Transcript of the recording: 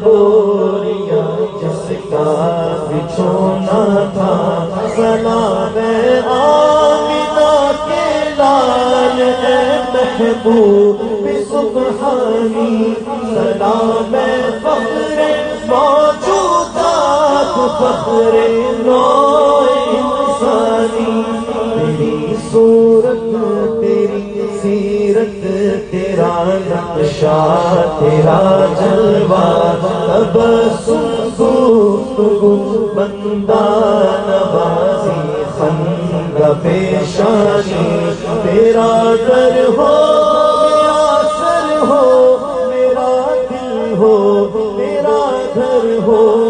بوریا جس کا بچھونا تھا، سلام آمنہ کے لال ہے محبوب سبحانی، سلام فخر موجودات فخر نو انسانی، تیری صورت تیری سیرت تیرا نقشہ تیرا جلوہ، تبسم گفتگو بندہ نوازی خندہ پیشانی، تیرا در ہو میرا سر ہو میرا دل ہو تیرا گھر ہو